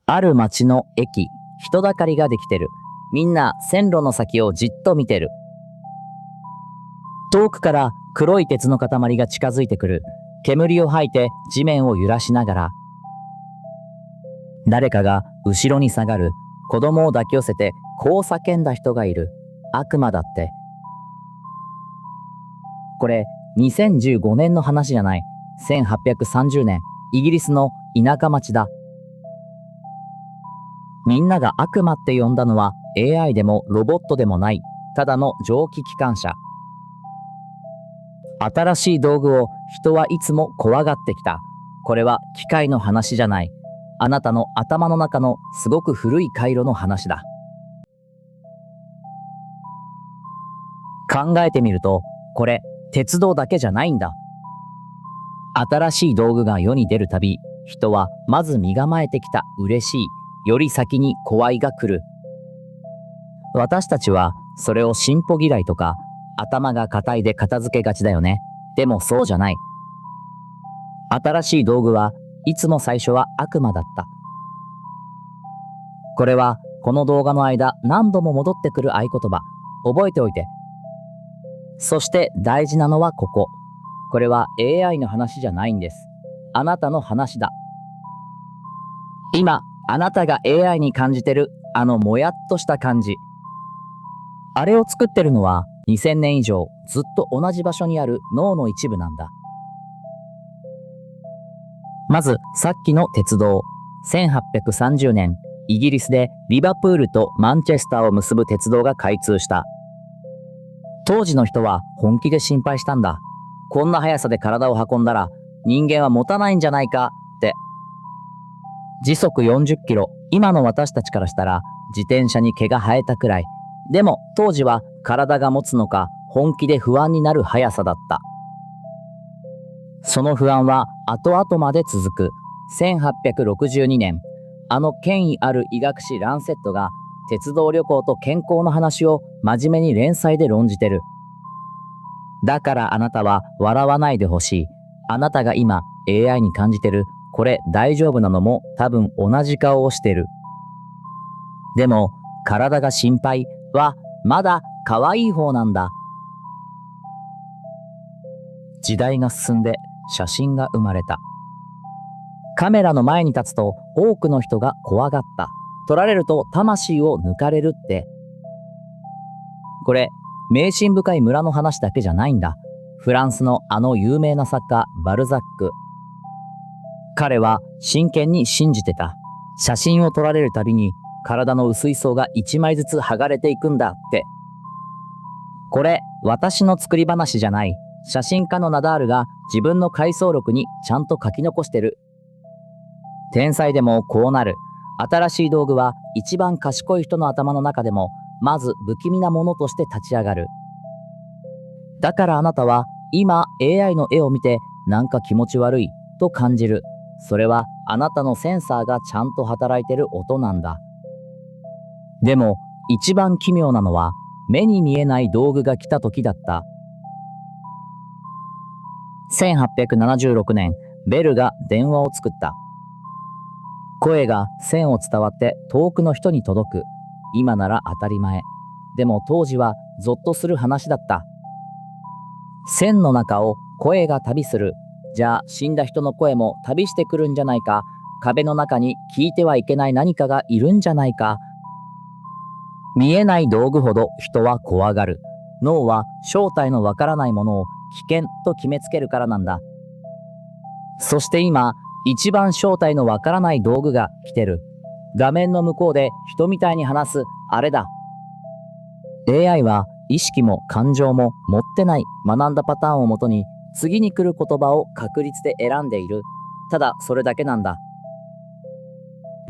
ある町の駅、人だかりができてる。みんな線路の先をじっと見てる。遠くから黒い鉄の塊が近づいてくる。煙を吐いて地面を揺らしながら。誰かが後ろに下がる。子供を抱き寄せてこう叫んだ人がいる。悪魔だって。これ2015年の話じゃない。1830年、イギリスの田舎町だ。みんなが悪魔って呼んだのは AI でもロボットでもない、ただの蒸気機関車。新しい道具を人はいつも怖がってきた。これは機械の話じゃない。あなたの頭の中のすごく古い回路の話だ。考えてみると、これ鉄道だけじゃないんだ。新しい道具が世に出るたび、人はまず身構えてきた嬉しい、より先に怖いが来る。私たちはそれを進歩嫌いとか、頭が硬いで片付けがちだよね。でもそうじゃない。新しい道具はいつも最初は悪魔だった。これはこの動画の間何度も戻ってくる合言葉。覚えておいて。そして大事なのはここ。これは AI の話じゃないんです。あなたの話だ。今、あなたが AI に感じてるあのもやっとした感じ。あれを作ってるのは2000年以上ずっと同じ場所にある脳の一部なんだ。まずさっきの鉄道。1830年、イギリスでリバプールとマンチェスターを結ぶ鉄道が開通した。当時の人は本気で心配したんだ。こんな速さで体を運んだら人間は持たないんじゃないかって。時速40キロ、今の私たちからしたら自転車に毛が生えたくらい。でも当時は体が持つのか本気で不安になる速さだった。その不安は後々まで続く。1862年、あの権威ある医学誌ランセットが鉄道旅行と健康の話を真面目に連載で論じてる。だからあなたは笑わないでほしい。あなたが今 AI に感じてるこれ大丈夫なのも多分同じ顔をしてる。でも体が心配はまだ可愛い方なんだ。時代が進んで写真が生まれた。カメラの前に立つと多くの人が怖がった。撮られると魂を抜かれるって。これ迷信深い村の話だけじゃないんだ。フランスのあの有名な作家バルザック。彼は真剣に信じてた。写真を撮られるたびに体の薄い層が1枚ずつ剥がれていくんだって。これ私の作り話じゃない。写真家のナダールが自分の回想録にちゃんと書き残してる。天才でもこうなる。新しい道具は一番賢い人の頭の中でもまず不気味なものとして立ち上がる。だからあなたは今 AI の絵を見てなんか気持ち悪いと感じる。それはあなたのセンサーがちゃんと働いてる音なんだ。でも一番奇妙なのは目に見えない道具が来た時だった。1876年、ベルが電話を作った。声が線を伝わって遠くの人に届く。今なら当たり前。でも当時はゾッとする話だった。線の中を声が旅する。じゃあ死んだ人の声も旅してくるんじゃないか。壁の中に聞いてはいけない何かがいるんじゃないか。見えない道具ほど人は怖がる。脳は正体のわからないものを危険と決めつけるからなんだ。そして今、一番正体のわからない道具が来てる。画面の向こうで人みたいに話すあれだ。AI は意識も感情も持ってない学んだパターンをもとに次に来る言葉を確率で選んでいる。ただそれだけなんだ。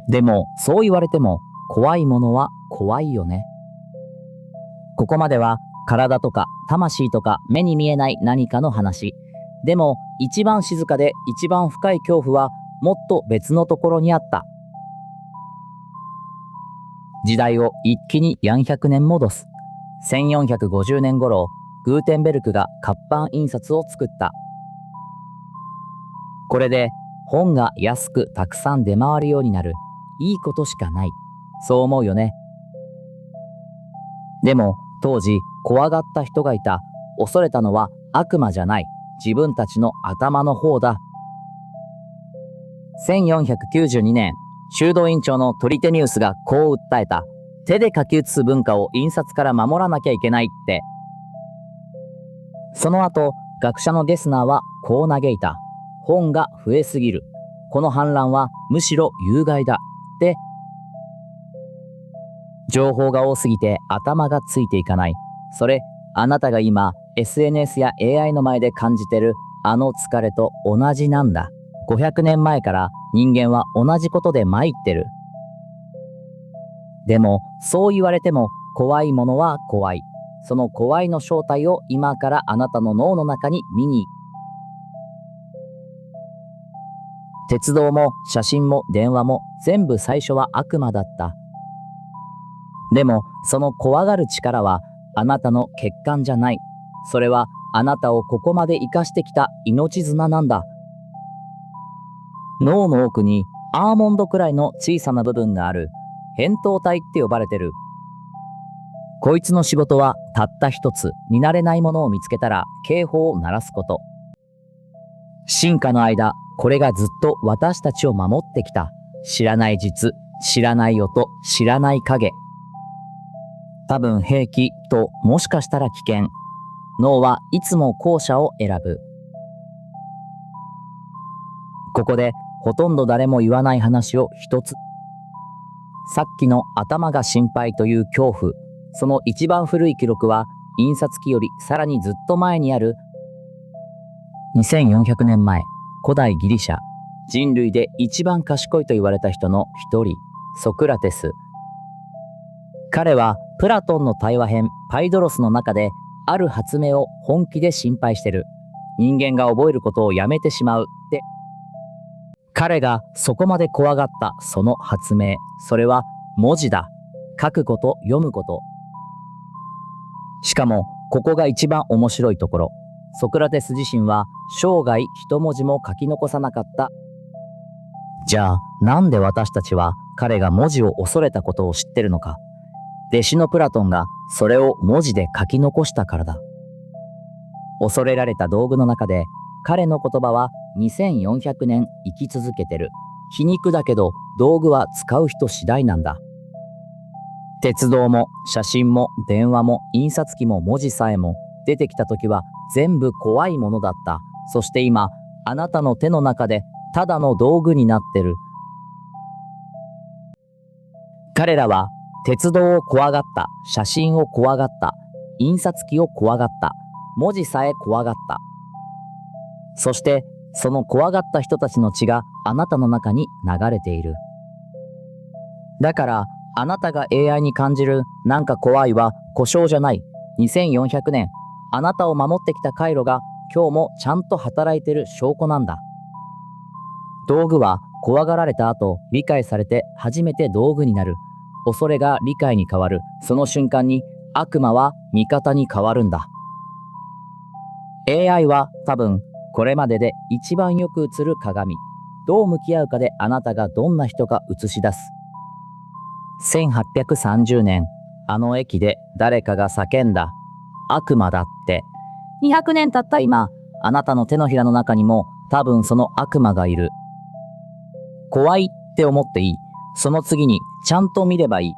でもそう言われても怖いものは怖いよね。ここまでは体とか魂とか目に見えない何かの話。でも一番静かで一番深い恐怖はもっと別のところにあった。時代を一気に400年戻す。1450年頃、グーテンベルクが活版印刷を作った。これで本が安くたくさん出回るようになる。いいことしかない。そう思うよね。でも、当時、怖がった人がいた。恐れたのは悪魔じゃない。自分たちの頭の方だ。1492年、修道院長のトリテニウスがこう訴えた。手で書き写す文化を印刷から守らなきゃいけないって。その後、学者のゲスナーはこう嘆いた。本が増えすぎる。この反乱はむしろ有害だ。って、情報が多すぎて頭がついていかない。それ、あなたが今 SNS や AI の前で感じてるあの疲れと同じなんだ。500年前から人間は同じことで参ってる。でも、そう言われても怖いものは怖い。その怖いの正体を今からあなたの脳の中に見に。鉄道も写真も電話も全部最初は悪魔だった。でも、その怖がる力はあなたの欠陥じゃない。それはあなたをここまで生かしてきた命綱なんだ。脳の奥にアーモンドくらいの小さな部分がある。扁桃体って呼ばれてる。こいつの仕事はたった一つ。見慣れないものを見つけたら警報を鳴らすこと。進化の間、これがずっと私たちを守ってきた。知らない実、知らない音、知らない影。多分平気ともしかしたら危険。脳はいつも後者を選ぶ。ここでほとんど誰も言わない話を一つ。さっきの頭が心配という恐怖。その一番古い記録は印刷機よりさらにずっと前にある。2400年前、古代ギリシャ、人類で一番賢いと言われた人の一人、ソクラテス。彼はプラトンの対話編パイドロスの中である発明を本気で心配してる。人間が覚えることをやめてしまうって。彼がそこまで怖がったその発明、それは文字だ。書くこと、読むこと。しかも、ここが一番面白いところ。ソクラテス自身は生涯一文字も書き残さなかった。じゃあ、なんで私たちは彼が文字を恐れたことを知ってるのか。弟子のプラトンがそれを文字で書き残したからだ。恐れられた道具の中で、彼の言葉は2400年生き続けてる。皮肉だけど道具は使う人次第なんだ。鉄道も写真も電話も印刷機も文字さえも出てきた時は全部怖いものだった。そして今、あなたの手の中でただの道具になってる。彼らは鉄道を怖がった、写真を怖がった、印刷機を怖がった、文字さえ怖がった。そしてその怖がった人たちの血があなたの中に流れている。だからあなたが AI に感じるなんか怖いは故障じゃない。2400年あなたを守ってきた回路が今日もちゃんと働いてる証拠なんだ。道具は怖がられた後理解されて初めて道具になる。恐れが理解に変わる。その瞬間に悪魔は味方に変わるんだ。AI は多分これまでで一番よく映る鏡。どう向き合うかであなたがどんな人か映し出す。1830年、あの駅で誰かが叫んだ。悪魔だって。200年経った今、あなたの手のひらの中にも多分その悪魔がいる。怖いって思っていい。その次にちゃんと見ればいい。